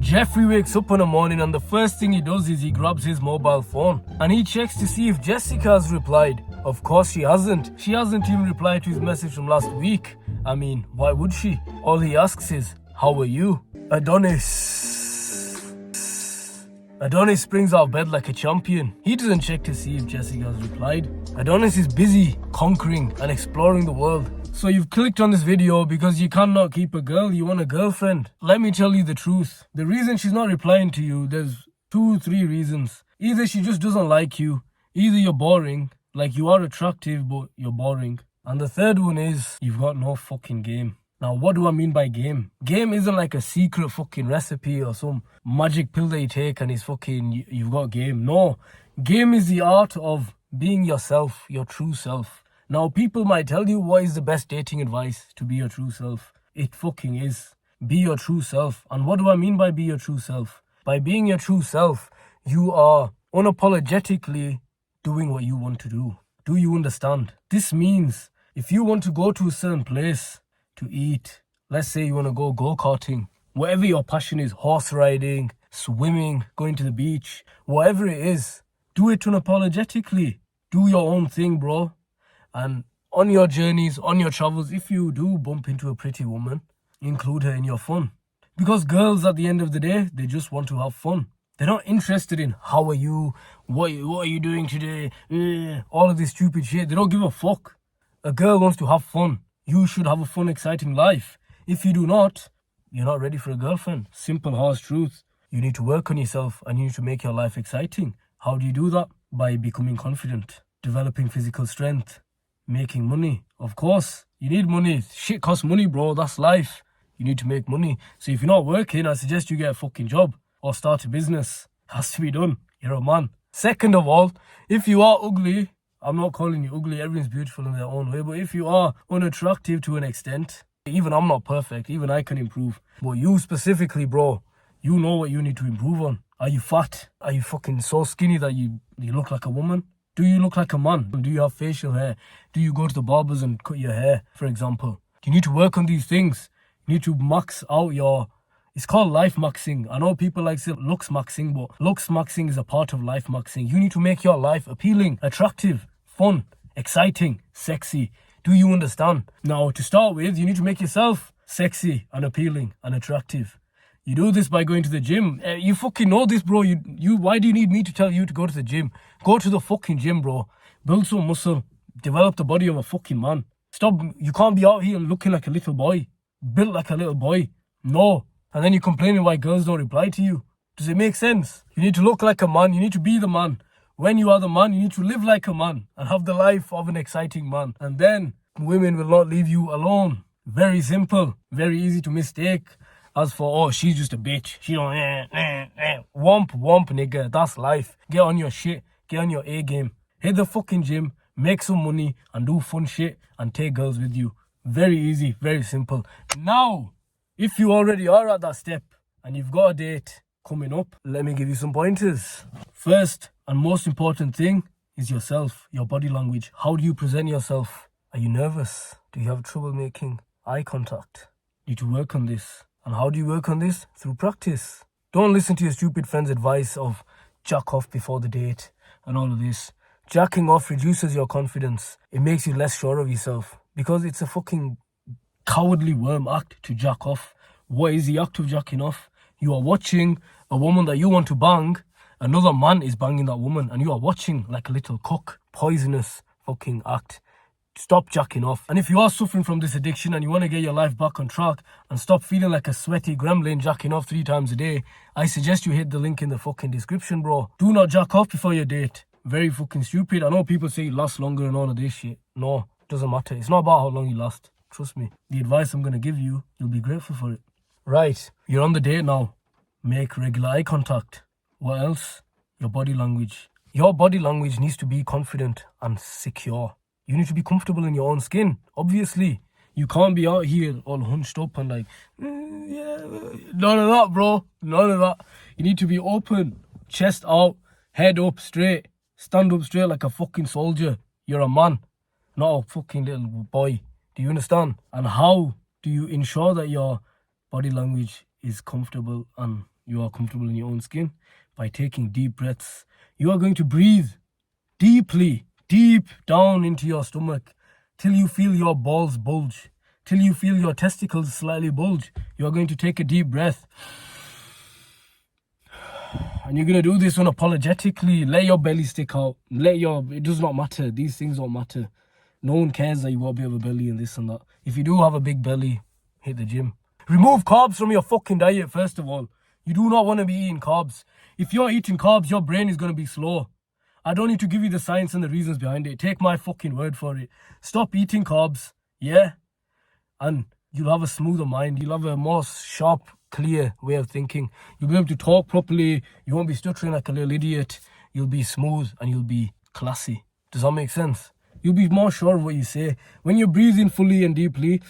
Jeffrey wakes up in the morning and the first thing he does is he grabs his mobile phone and he checks to see if Jessica has replied. Of course she hasn't. She hasn't even replied to his message from last week. I mean, why would she? All he asks is, how are you? Adonis springs out of bed like a champion. He doesn't check to see if Jessica has replied. Adonis is busy conquering and exploring the world. So you've clicked on this video because you cannot keep a girl, you want a girlfriend. Let me tell you the truth. The reason she's not replying to you, there's 2-3 reasons. Either she just doesn't like you, either you're boring, like you are attractive but you're boring. And the third one is, you've got no fucking game. Now, what do I mean by game? Game isn't like a secret fucking recipe or some magic pill that you take and it's fucking, you've got game. No, game is the art of being yourself, your true self. Now, people might tell you what is the best dating advice to be your true self. It fucking is. Be your true self. And what do I mean by be your true self? By being your true self, you are unapologetically doing what you want to do. Do you understand? This means if you want to go to a certain place to eat, let's say you want to go go-karting, whatever your passion is, horse riding, swimming, going to the beach, whatever it is, do it unapologetically. Do your own thing, bro. And on your journeys, on your travels, if you do bump into a pretty woman, include her in your fun. Because girls, at the end of the day, they just want to have fun. They're not interested in how are you, what are you doing today, all of this stupid shit. They don't give a fuck. A girl wants to have fun. You should have a fun, exciting life. If you do not, you're not ready for a girlfriend. Simple, harsh truth. You need to work on yourself and you need to make your life exciting. How do you do that? By becoming confident, developing physical strength, making money. Of course, you need money. Shit costs money, bro. That's life. You need to make money. So if you're not working, I suggest you get a fucking job or start a business. Has to be done. You're a man. Second of all, if you are ugly, I'm not calling you ugly, everyone's beautiful in their own way, but if you are unattractive to an extent, even I'm not perfect, even I can improve. But you specifically, bro, you know what you need to improve on. Are you fat? Are you fucking so skinny that you look like a woman? Do you look like a man? Do you have facial hair? Do you go to the barbers and cut your hair, for example? You need to work on these things. You need to max out your... It's called life maxing. I know people like to say looks maxing, but looks maxing is a part of life maxing. You need to make your life appealing, attractive, fun, exciting, sexy. Do you understand? Now, to start with, you need to make yourself sexy and appealing and attractive. You do this by going to the gym. You fucking know this, bro. Why do you need me to tell you to go to the gym? Go to the fucking gym, bro. Build some muscle. Develop the body of a fucking man. Stop. You can't be out here looking like a little boy. Built like a little boy. No. And then you're complaining why girls don't reply to you. Does it make sense? You need to look like a man. You need to be the man. When you are the man, you need to live like a man and have the life of an exciting man. And then women will not leave you alone. Very simple. Very easy to mistake. As for, oh, she's just a bitch. She don't, womp, nigga. That's life. Get on your shit. Get on your A game. Hit the fucking gym. Make some money and do fun shit and take girls with you. Very easy. Very simple. Now, if you already are at that step and you've got a date coming up, let me give you some pointers. First and most important thing is yourself, your body language. How do you present yourself? Are you nervous? Do you have trouble making eye contact? You need to work on this. And how do you work on this? Through practice. Don't listen to your stupid friend's advice of jack off before the date and all of this. Jacking off reduces your confidence. It makes you less sure of yourself because it's a fucking cowardly worm act to jack off. What is the act of jacking off? You are watching a woman that you want to bang. Another man is banging that woman and you are watching like a little cock. Poisonous fucking act. Stop jacking off. And if you are suffering from this addiction and you want to get your life back on track and stop feeling like a sweaty gremlin jacking off 3 times a day, I suggest you hit the link in the fucking description, bro. Do not jack off before your date. Very fucking stupid. I know people say it lasts longer and all of this shit. No, it doesn't matter. It's not about how long you last. Trust me. The advice I'm going to give you, you'll be grateful for it. Right, you're on the date now. Make regular eye contact. What else? Your body language. Your body language needs to be confident and secure. You need to be comfortable in your own skin. Obviously, you can't be out here all hunched up and like, yeah. None of that, bro. None of that. You need to be open, chest out, head up straight, stand up straight like a fucking soldier. You're a man, not a fucking little boy. Do you understand? And how do you ensure that your body language is comfortable and you are comfortable in your own skin? By taking deep breaths. You are going to breathe deeply, deep down into your stomach till you feel your balls bulge, till you feel your testicles slightly bulge. You are going to take a deep breath. And you're going to do this unapologetically. Let your belly stick out. It does not matter. These things don't matter. No one cares that you got a bit of a belly and this and that. If you do have a big belly, hit the gym. Remove carbs from your fucking diet, first of all. You do not want to be eating carbs. If you're eating carbs, your brain is going to be slow. I don't need to give you the science and the reasons behind it. Take my fucking word for it. Stop eating carbs, yeah? And you'll have a smoother mind. You'll have a more sharp, clear way of thinking. You'll be able to talk properly. You won't be stuttering like a little idiot. You'll be smooth and you'll be classy. Does that make sense? You'll be more sure of what you say. When you're breathing fully and deeply,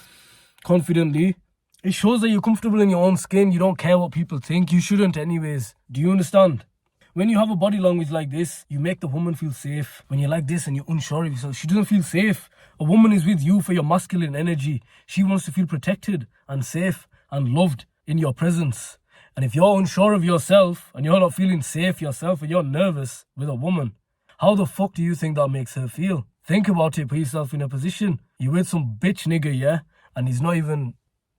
confidently, it shows that you're comfortable in your own skin. You don't care what people think. You shouldn't anyways. Do you understand? When you have a body language like this, you make the woman feel safe. When you're like this and you're unsure of yourself, she doesn't feel safe. A woman is with you for your masculine energy. She wants to feel protected and safe and loved in your presence. And if you're unsure of yourself and you're not feeling safe yourself and you're nervous with a woman, how the fuck do you think that makes her feel? Think about it. Put yourself in a position. You with some bitch nigga, yeah? And he's not even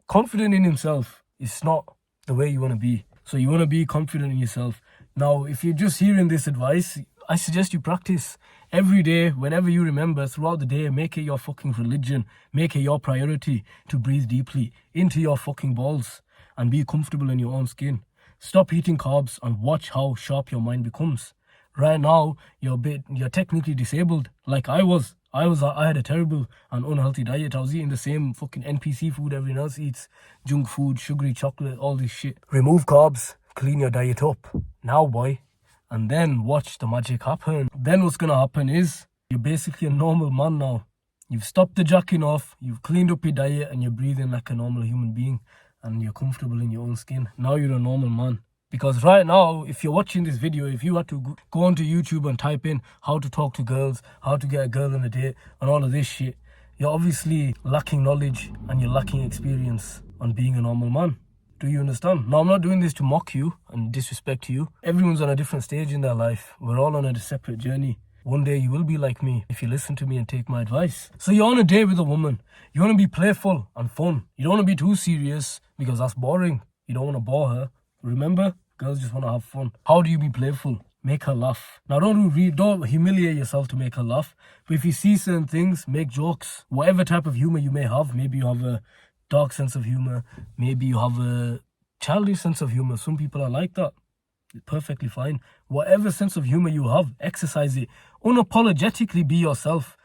confident in himself. It's not the way you want to be. So you want to be confident in yourself. Now, if you're just hearing this advice, I suggest you practice every day, whenever you remember, throughout the day. Make it your fucking religion. Make it your priority to breathe deeply into your fucking balls and be comfortable in your own skin. Stop eating carbs and watch how sharp your mind becomes. Right now, you're technically disabled, like I was. I had a terrible and unhealthy diet. I was eating the same fucking NPC food everyone else eats. Junk food, sugary chocolate, all this shit. Remove carbs, clean your diet up. Now, boy. And then watch the magic happen. Then what's going to happen is you're basically a normal man now. You've stopped the jacking off, you've cleaned up your diet, and you're breathing like a normal human being. And you're comfortable in your own skin. Now you're a normal man. Because right now, if you're watching this video, if you had to go onto YouTube and type in how to talk to girls, how to get a girl on a date, and all of this shit, you're obviously lacking knowledge and you're lacking experience on being a normal man. Do you understand? Now, I'm not doing this to mock you and disrespect you. Everyone's on a different stage in their life. We're all on a separate journey. One day you will be like me if you listen to me and take my advice. So you're on a date with a woman. You want to be playful and fun. You don't want to be too serious because that's boring. You don't want to bore her. Remember, girls just want to have fun. How do you be playful? Make her laugh. Now, don't humiliate yourself to make her laugh. But if you see certain things, make jokes. Whatever type of humor you may have. Maybe you have a dark sense of humor. Maybe you have a childish sense of humor. Some people are like that. Perfectly fine. Whatever sense of humor you have, exercise it. Unapologetically be yourself.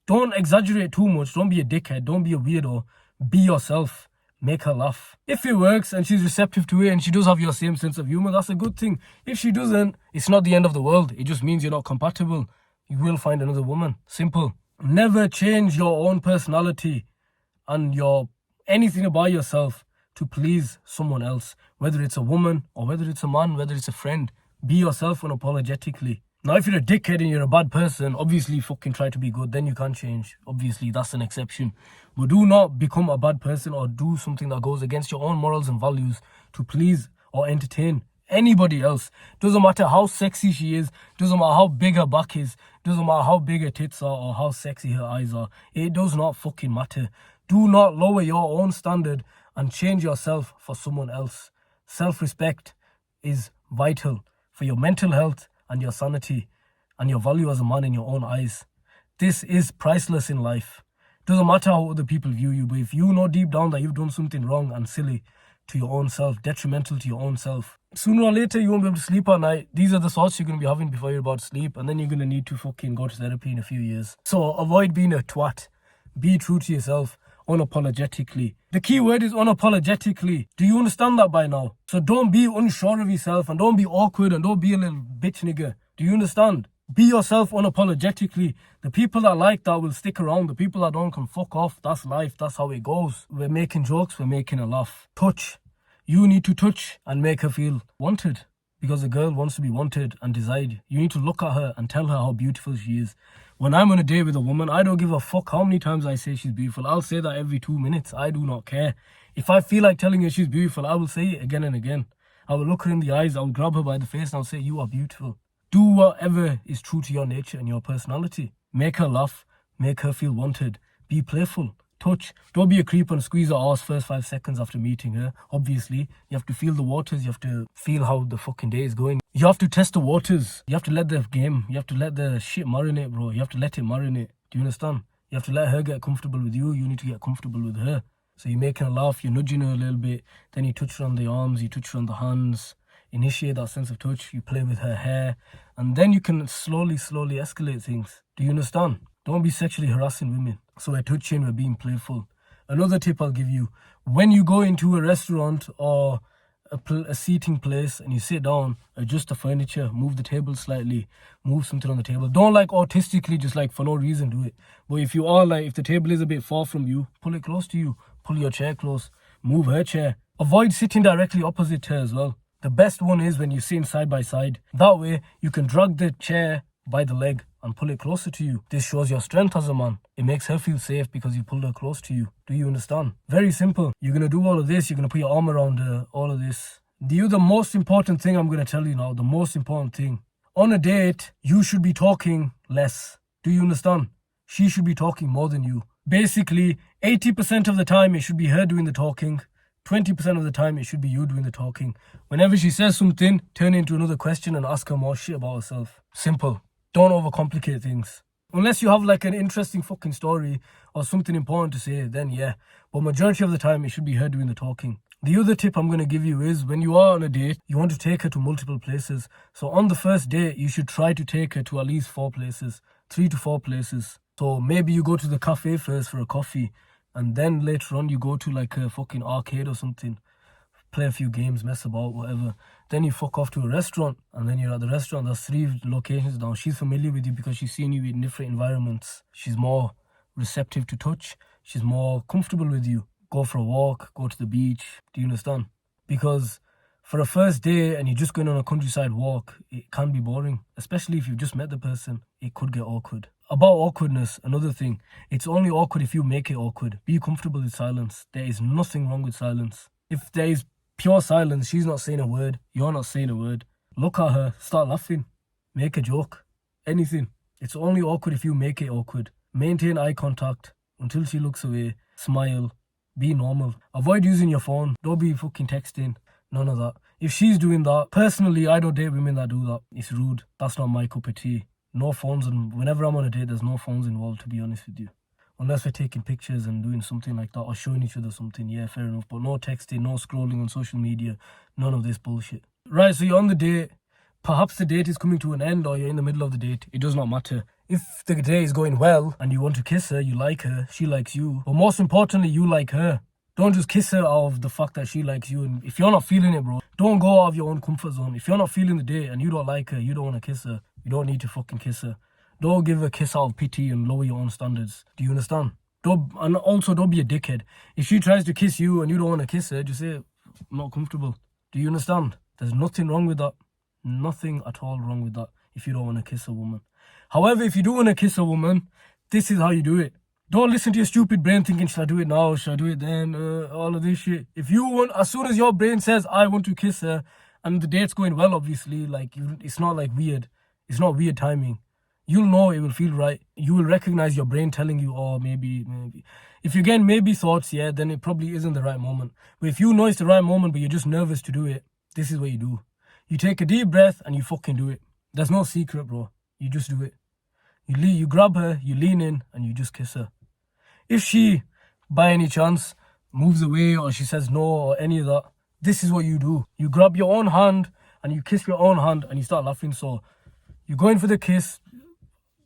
Don't exaggerate too much. Don't be a dickhead. Don't be a weirdo. Be yourself. Make her laugh. If it works and she's receptive to it and she does have your same sense of humor, that's a good thing. If she doesn't, it's not the end of the world. It just means you're not compatible. You will find another woman. Simple. Never change your own personality and anything about yourself to please someone else. Whether it's a woman or whether it's a man, whether it's a friend. Be yourself unapologetically. Now, if you're a dickhead and you're a bad person, obviously fucking try to be good. Then you can change. Obviously, that's an exception. But do not become a bad person or do something that goes against your own morals and values to please or entertain anybody else. Doesn't matter how sexy she is. Doesn't matter how big her back is. Doesn't matter how big her tits are or how sexy her eyes are. It does not fucking matter. Do not lower your own standard and change yourself for someone else. Self-respect is vital for your mental health and your sanity and your value as a man in your own eyes. This is priceless in life. Doesn't matter how other people view you, but if you know deep down that you've done something wrong and silly to your own self, detrimental to your own self, sooner or later you won't be able to sleep at night. These are the thoughts you're going to be having before you're about to sleep, and then you're going to need to fucking go to therapy in a few years. So avoid being a twat. Be true to yourself unapologetically. The key word is unapologetically. Do you understand that by now? So don't be unsure of yourself and don't be awkward and don't be a little bitch nigga. Do you understand? Be yourself unapologetically. The people that like that will stick around. The people that don't can fuck off. That's life. That's how it goes. We're making jokes. We're making a laugh. Touch. You need to touch and make her feel wanted. Because a girl wants to be wanted and desired. You need to look at her and tell her how beautiful she is. When I'm on a date with a woman, I don't give a fuck how many times I say she's beautiful. I'll say that every 2 minutes. I do not care. If I feel like telling her she's beautiful, I will say it again and again. I will look her in the eyes, I will grab her by the face and I'll say, you are beautiful. Do whatever is true to your nature and your personality. Make her laugh, make her feel wanted. Be playful. Touch. Don't be a creep and squeeze her ass first 5 seconds after meeting her. Obviously, you have to feel the waters. You have to feel how the fucking day is going. You have to test the waters. You have to let the game, you have to let the shit marinate, bro. You have to let it marinate. Do you understand? You have to let her get comfortable with you. You need to get comfortable with her. So you're making her laugh, you're nudging her a little bit. Then you touch her on the arms, you touch her on the hands. Initiate that sense of touch. You play with her hair. And then you can slowly escalate things. Do you understand? Don't be sexually harassing women. So we're touching, we're being playful. Another tip I'll give you. When you go into a restaurant or a seating place and you sit down, adjust the furniture, move the table slightly, move something on the table. Don't like autistically just like for no reason do it. But if you are like, if the table is a bit far from you, pull it close to you. Pull your chair close. Move her chair. Avoid sitting directly opposite her as well. The best one is when you're sitting side by side. That way you can drag the chair by the leg and pull it closer to you. This shows your strength as a man. It makes her feel safe because you pulled her close to you. Do you understand? Very simple. You're going to do all of this. You're going to put your arm around her. All of this. The most important thing I'm going to tell you now. The most important thing. On a date, you should be talking less. Do you understand? She should be talking more than you. Basically, 80% of the time it should be her doing the talking. 20% of the time it should be you doing the talking. Whenever she says something, turn it into another question and ask her more shit about herself. Simple. Don't overcomplicate things. Unless you have like an interesting fucking story or something important to say, then yeah. But majority of the time, it should be her doing the talking. The other tip I'm going to give you is when you are on a date, you want to take her to multiple places. So on the first date, you should try to take her to at least 4 places, 3 to 4 places. So maybe you go to the cafe first for a coffee and then later on you go to like a fucking arcade or something. Play a few games, mess about, whatever. Then you fuck off to a restaurant and then you're at the restaurant. There's 3 locations down. She's familiar with you because she's seen you in different environments. She's more receptive to touch. She's more comfortable with you. Go for a walk, go to the beach. Do you understand? Because for a first day and you're just going on a countryside walk, it can be boring. Especially if you've just met the person, it could get awkward. About awkwardness, another thing. It's only awkward if you make it awkward. Be comfortable with silence. There is nothing wrong with silence. If there is pure silence, she's not saying a word, you're not saying a word, look at her, start laughing, make a joke, anything. It's only awkward if you make it awkward. Maintain eye contact until she looks away, smile, be normal. Avoid using your phone, don't be fucking texting, none of that. If she's doing that, personally, I don't date women that do that. It's rude, that's not my cup of tea. No phones, and whenever I'm on a date, there's no phones involved, to be honest with you. Unless we're taking pictures and doing something like that or showing each other something, yeah, fair enough. But no texting, no scrolling on social media, none of this bullshit. Right, so you're on the date. Perhaps the date is coming to an end or you're in the middle of the date. It does not matter. If the day is going well and you want to kiss her, you like her, she likes you. But most importantly, you like her. Don't just kiss her out of the fact that she likes you. And if you're not feeling it, bro, don't go out of your own comfort zone. If you're not feeling the date and you don't like her, you don't want to kiss her, you don't need to fucking kiss her. Don't give a kiss out of pity and lower your own standards. Do you understand? And also don't be a dickhead. If she tries to kiss you and you don't want to kiss her, just say, I'm not comfortable. Do you understand? There's nothing wrong with that. Nothing at all wrong with that if you don't want to kiss a woman. However, if you do want to kiss a woman, this is how you do it. Don't listen to your stupid brain thinking, should I do it now? Should I do it then? All of this shit. If you want, as soon as your brain says, I want to kiss her, and the date's going well, obviously, like, it's not like weird. It's not weird timing. You'll know it will feel right. You will recognize your brain telling you, oh, maybe. If you get maybe thoughts, yeah, then it probably isn't the right moment. But if you know it's the right moment, but you're just nervous to do it, this is what you do. You take a deep breath and you fucking do it. There's no secret, bro. You just do it. You grab her, you lean in, and you just kiss her. If she, by any chance, moves away or she says no or any of that, this is what you do. You grab your own hand and you kiss your own hand and you start laughing. So you're going for the kiss.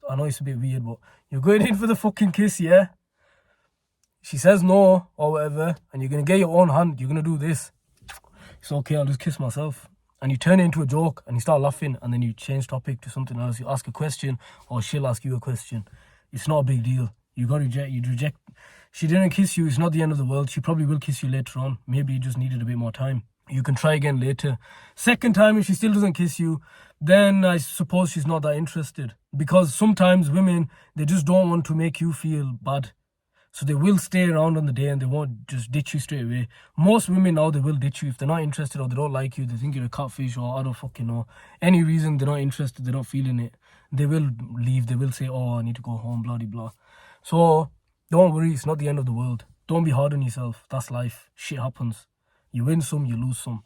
I know it's a bit weird, but you're going in for the fucking kiss, yeah? She says no or whatever, and you're going to get your own hand. You're going to do this. It's okay, I'll just kiss myself. And you turn it into a joke and you start laughing and then you change topic to something else. You ask a question or she'll ask you a question. It's not a big deal. You got to reject. She didn't kiss you. It's not the end of the world. She probably will kiss you later on. Maybe you just needed a bit more time. You can try again later. Second time, if she still doesn't kiss you, then I suppose she's not that interested. Because sometimes women, they just don't want to make you feel bad. So they will stay around on the day and they won't just ditch you straight away. Most women now, they will ditch you if they're not interested or they don't like you. They think you're a catfish or I don't fucking know. Any reason they're not interested, they're not feeling it. They will leave. They will say, oh, I need to go home, blah, blah, blah. So don't worry. It's not the end of the world. Don't be hard on yourself. That's life. Shit happens. You win some, you lose some.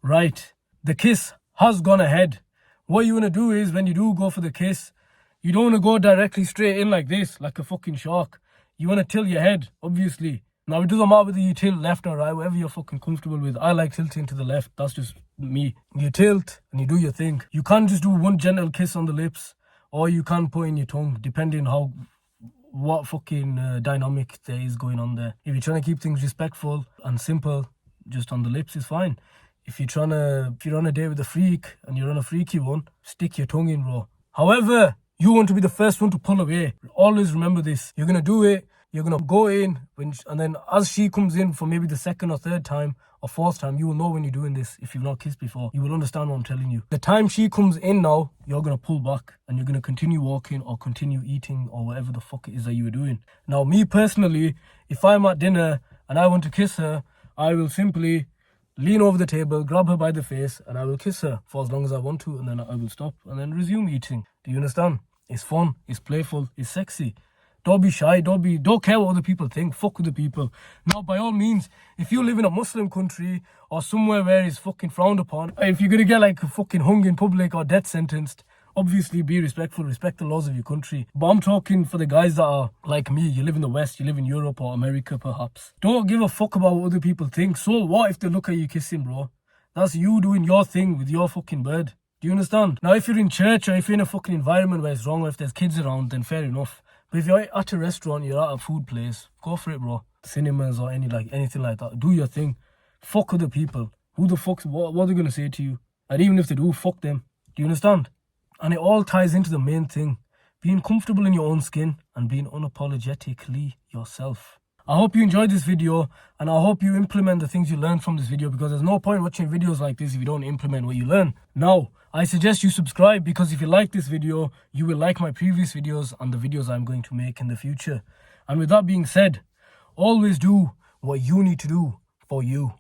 Right. The kiss has gone ahead. What you want to do is when you do go for the kiss, you don't want to go directly straight in like this, like a fucking shark. You want to tilt your head, obviously. Now, it doesn't matter whether you tilt left or right, whatever you're fucking comfortable with. I like tilting to the left. That's just me. You tilt and you do your thing. You can't just do one gentle kiss on the lips, or you can put in your tongue, depending what fucking dynamic there is going on there. If you're trying to keep things respectful and simple, just on the lips is fine. If you're on a date with a freak and you're on a freaky one, stick your tongue in, bro. However, you want to be the first one to pull away. Always remember this. You're going to do it. You're going to go in. And then as she comes in for maybe the second or third time or fourth time, you will know when you're doing this. If you've not kissed before, you will understand what I'm telling you. The time she comes in now, you're going to pull back. And you're going to continue walking or continue eating or whatever the fuck it is that you were doing. Now, me personally, if I'm at dinner and I want to kiss her, I will simply lean over the table, grab her by the face, and I will kiss her for as long as I want to, and then I will stop and then resume eating. Do you understand? It's fun, it's playful, it's sexy. Don't be shy, don't care what other people think. Fuck with the people. Now, by all means, if you live in a Muslim country or somewhere where it's fucking frowned upon, if you're gonna get like fucking hung in public or death sentenced, obviously be respectful, respect the laws of your country. But I'm talking for the guys that are like me. You live in the West, you live in Europe or America perhaps. Don't give a fuck about what other people think. So what if they look at you kissing, bro? That's you doing your thing with your fucking bird. Do you understand? Now, if you're in church or if you're in a fucking environment where it's wrong or if there's kids around, then fair enough. But if you're at a restaurant, you're at a food place, go for it, bro. Cinemas or anything like that. Do your thing. Fuck other people. What are they gonna say to you? And even if they do, fuck them. Do you understand? And it all ties into the main thing. Being comfortable in your own skin and being unapologetically yourself. I hope you enjoyed this video and I hope you implement the things you learned from this video, because there's no point watching videos like this if you don't implement what you learn. Now, I suggest you subscribe, because if you like this video, you will like my previous videos and the videos I'm going to make in the future. And with that being said, always do what you need to do for you.